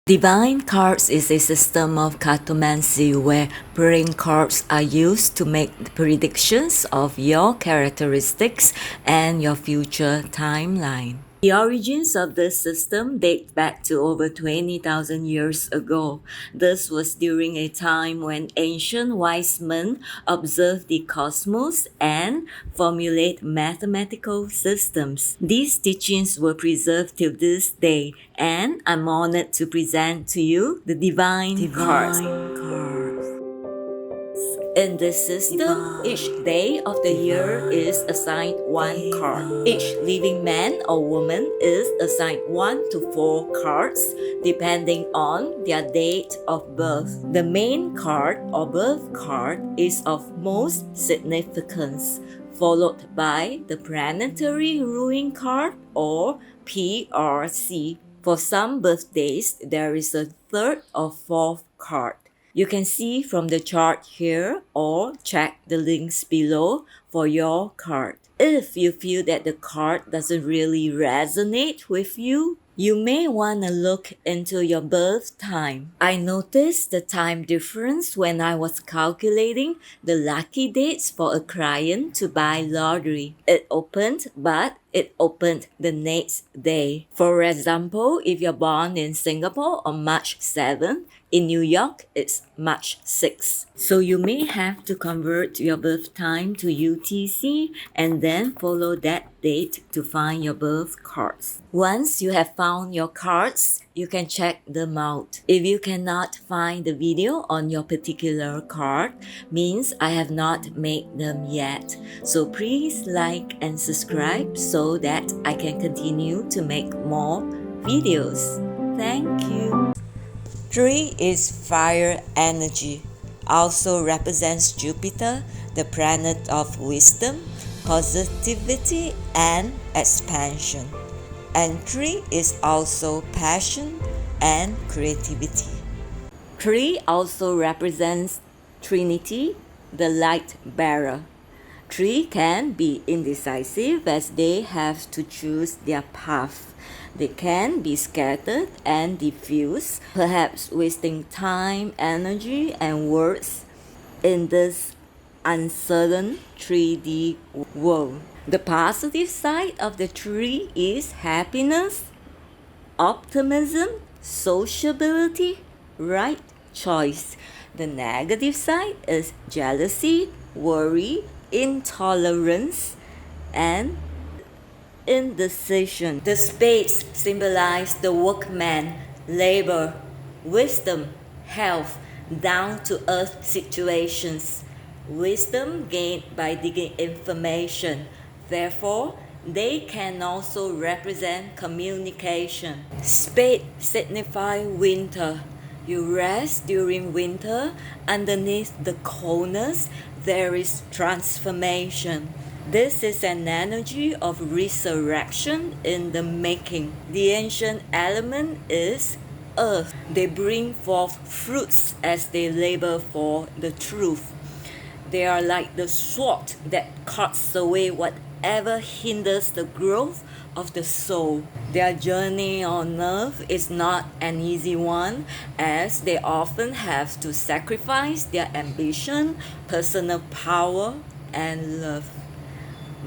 Divine cards is a system of cartomancy where praying cards are used to make predictions of your characteristics and your future timeline. The origins of this system date back to over 20,000 years ago. This was during a time when ancient wise men observed the cosmos and formulate mathematical systems. These teachings were preserved till this day, and I'm honored to present to you the Divine Cards. In this system, each day of the year is assigned one card. Each living man or woman is assigned 1 to 4 cards depending on their date of birth. The main card or birth card is of most significance, followed by the planetary ruling card or PRC. For some birthdays, there is a third or fourth card. You can see from the chart here or check the links below for your card. If you feel that the card doesn't really resonate with you, you may want to look into your birth time. I noticed the time difference when I was calculating the lucky dates for a client to buy lottery. It opened the next day. For example, if you're born in Singapore on March 7, in New York, it's March 6. So you may have to convert your birth time to UTC and then follow that date to find your birth cards. Once you have found your cards, you can check them out. If you cannot find the video on your particular card, means I have not made them yet. So please like and subscribe so that I can continue to make more videos. Thank you. 3 is fire energy, also represents Jupiter, the planet of wisdom, positivity, and expansion. And 3 is also passion and creativity. 3 also represents Trinity, the light bearer. 3 can be indecisive as they have to choose their path. They can be scattered and diffuse, perhaps wasting time, energy, and words in this uncertain 3D world. The positive side of the 3 is happiness, optimism, sociability, right choice. The negative side is jealousy, worry, intolerance, and indecision. The spades symbolize the workman, labor, wisdom, health, down-to-earth situations. Wisdom gained by digging information. Therefore, they can also represent communication. Spade signify winter. You rest during winter. Underneath the coldness, there is transformation. This is an energy of resurrection in the making. The ancient element is earth. They bring forth fruits as they labor for the truth. They are like the sword that cuts away whatever hinders the growth of the soul. Their journey on earth is not an easy one, as they often have to sacrifice their ambition, personal power, and love.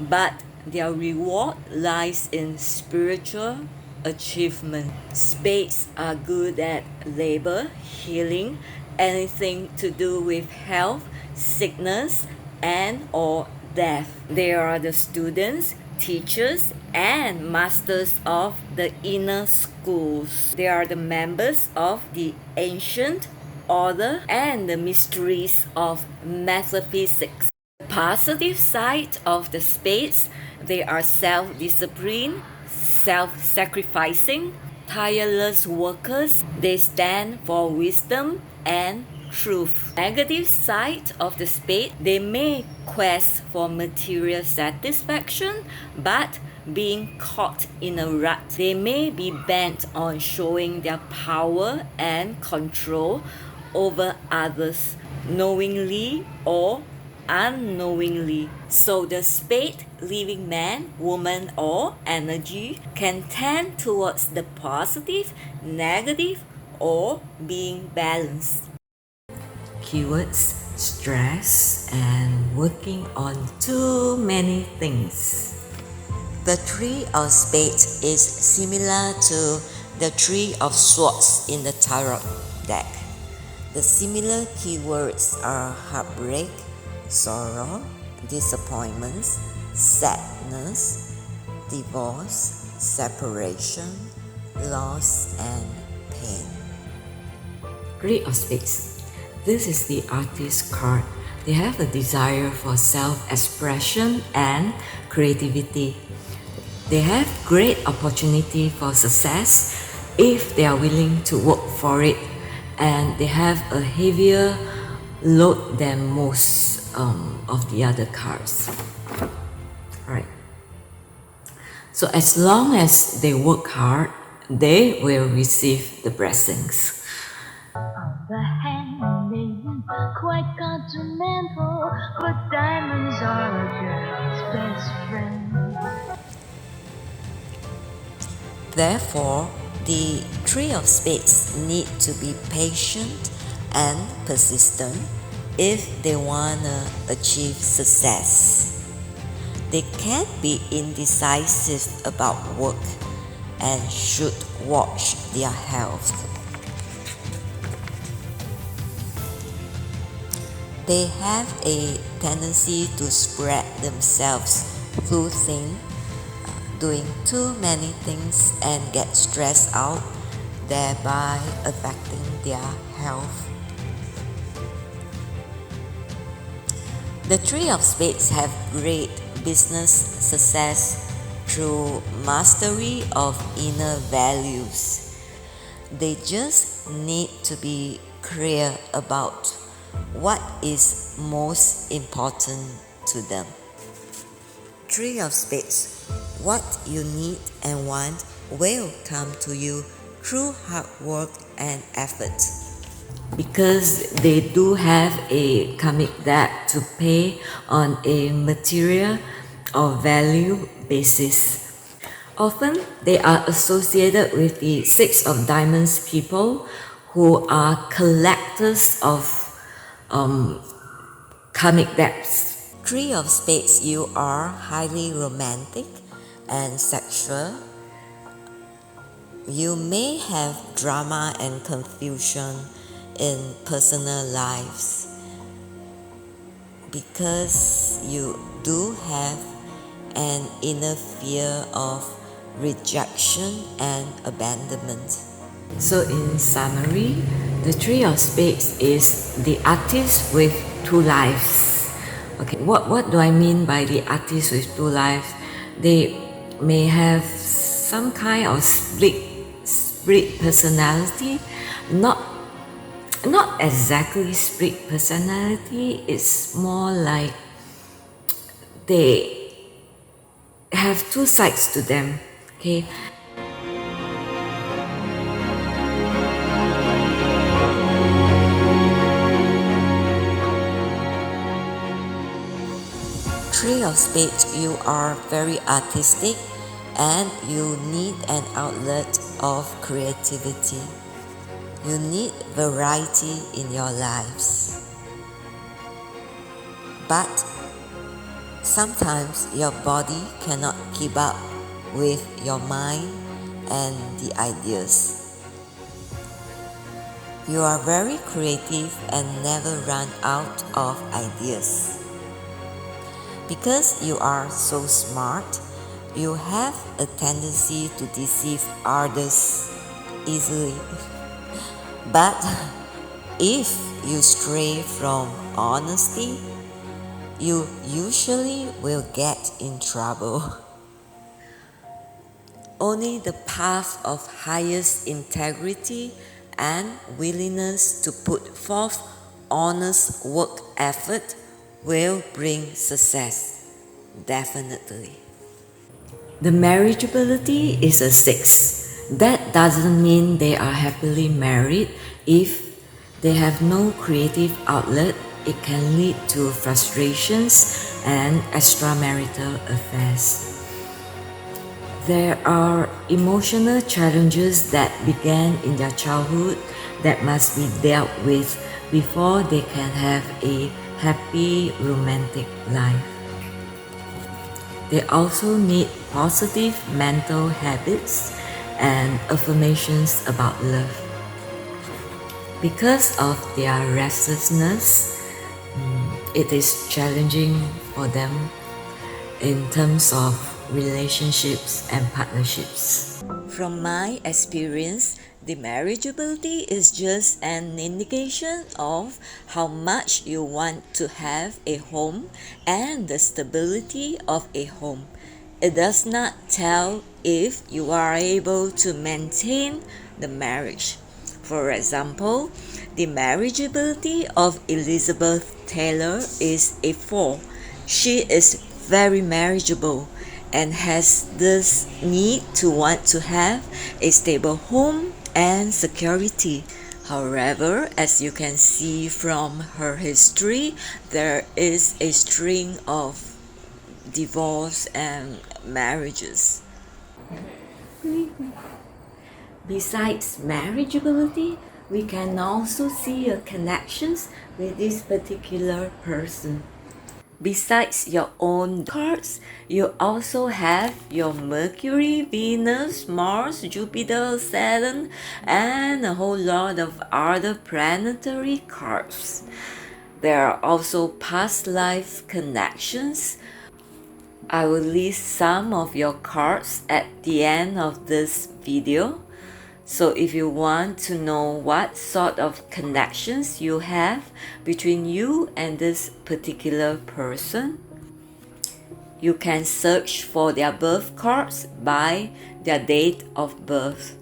But their reward lies in spiritual achievement. Spades are good at labor, healing, anything to do with health, sickness, and or death. They are the students, teachers, and masters of the inner schools. They are the members of the ancient order and the mysteries of metaphysics. Positive side of the spades, they are self-disciplined, self-sacrificing, tireless workers. They stand for wisdom and truth. Negative side of the spade, they may quest for material satisfaction, but being caught in a rut. They may be bent on showing their power and control over others, knowingly or unknowingly. So the spade living man, woman, or energy can tend towards the positive, negative, or being balanced. Keywords: stress and working on too many things. The Three of Spades is similar to the Three of Swords in the Tarot deck. The similar keywords are heartbreak, sorrow, disappointments, sadness, divorce, separation, loss, and pain. Three of Spades. This is the artist card. They have a desire for self-expression and creativity. They have great opportunity for success if they are willing to work for it, and they have a heavier load than most of the other cards. Alright. So as long as they work hard, they will receive the blessings. The hand may be quite continental, but diamonds are a girl's best friend. Therefore, the Three of Spades need to be patient and persistent if they want to achieve success. They can be indecisive about work and should watch their health. They have a tendency to spread themselves too thin, doing too many things and get stressed out, thereby affecting their health. The Three of Spades have great business success through mastery of inner values. They just need to be clear about what is most important to them. Three of Spades. What you need and want will come to you through hard work and effort. Because they do have a karmic debt to pay on a material or value basis. Often they are associated with the Six of Diamonds people who are collectors of karmic debts. Three of Spades, you are highly romantic and sexual. You may have drama and confusion in personal lives because you do have an inner fear of rejection and abandonment. So in summary, the Three of Spades is the artist with two lives. Okay, what do I mean by the artist with two lives? They may have some kind of split personality, not exactly split personality. It's more like they have two sides to them. Okay. Three of Spades, you are very artistic and you need an outlet of creativity. You need variety in your lives. But sometimes your body cannot keep up with your mind and the ideas. You are very creative and never run out of ideas. Because you are so smart, you have a tendency to deceive others easily. But if you stray from honesty, you usually will get in trouble. Only the path of highest integrity and willingness to put forth honest work effort will bring success, definitely. The marriageability is a 6. That doesn't mean they are happily married. If they have no creative outlet, it can lead to frustrations and extramarital affairs. There are emotional challenges that began in their childhood that must be dealt with before they can have a happy romantic life. They also need positive mental habits and affirmations about love. Because of their restlessness, it is challenging for them in terms of relationships and partnerships. From my experience, the marriageability is just an indication of how much you want to have a home and the stability of a home. It does not tell if you are able to maintain the marriage. For example, the marriageability of Elizabeth Taylor is a 4. She is very marriageable and has this need to want to have a stable home and security. However, as you can see from her history, there is a string of divorce and marriages. Besides marriageability, we can also see a connections with this particular person. Besides your own cards, you also have your Mercury, Venus, Mars, Jupiter, Saturn, and a whole lot of other planetary cards. There are also past life connections. I will list some of your cards at the end of this video. So if you want to know what sort of connections you have between you and this particular person, you can search for their birth cards by their date of birth.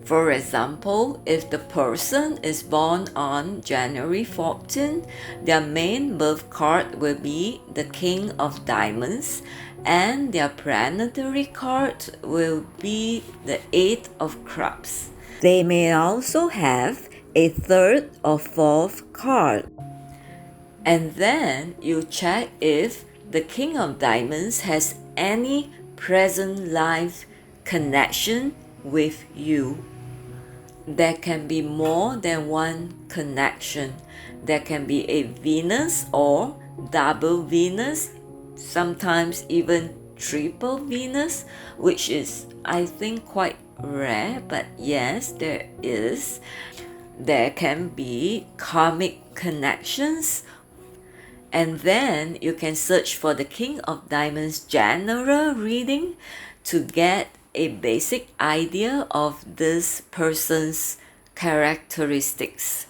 For example, if the person is born on January 14, their main birth card will be the King of Diamonds, and their planetary card will be the Eight of Cups. They may also have a third or fourth card. And then you check if the King of Diamonds has any present life connection with you. There can be more than one connection. There can be a Venus or double Venus, sometimes even triple Venus, which is, I think, quite rare, but yes, there is. There can be karmic connections. And then you can search for the King of Diamonds general reading to get a basic idea of this person's characteristics.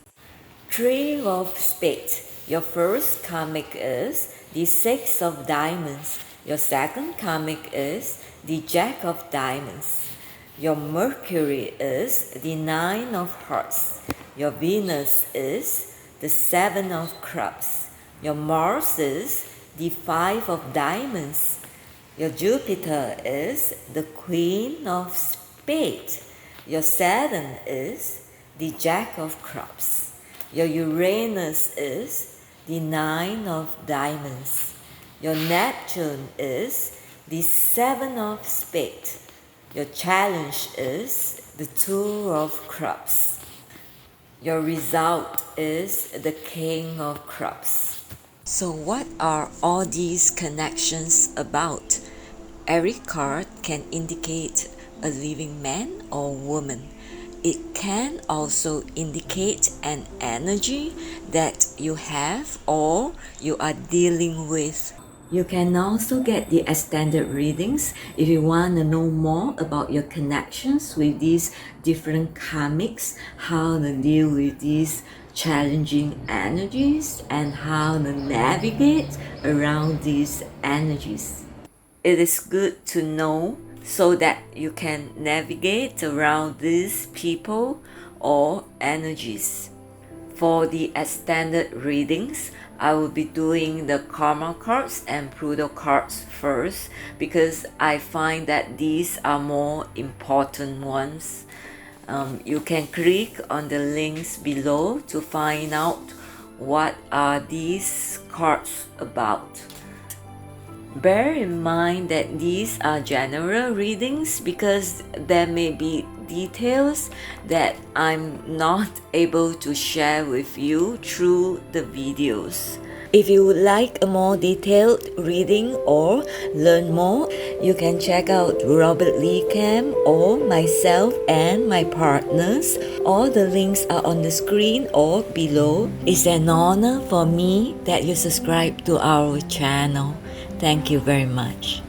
Three of Spades. Your first karmic is the Six of Diamonds. Your second karmic is the Jack of Diamonds. Your Mercury is the Nine of Hearts. Your Venus is the Seven of Cups. Your Mars is the Five of Diamonds. Your Jupiter is the Queen of Spades. Your Saturn is the Jack of Cups. Your Uranus is the Nine of Diamonds. Your Neptune is the Seven of Spades. Your challenge is the Two of Cups. Your result is the King of Cups. So what are all these connections about? Every card can indicate a living man or woman. It can also indicate an energy that you have or you are dealing with. You can also get the extended readings if you want to know more about your connections with these different karmics, how to deal with these challenging energies, and how to navigate around these energies. It is good to know so that you can navigate around these people or energies. For the extended readings, I will be doing the Karma cards and Pluto cards first because I find that these are more important ones. You can click on the links below to find out what are these cards about. Bear in mind that these are general readings because there may be details that I'm not able to share with you through the videos. If you would like a more detailed reading or learn more, you can check out Robert Lee Cam or myself and my partners. All the links are on the screen or below. It's an honor for me that you subscribe to our channel. Thank you very much.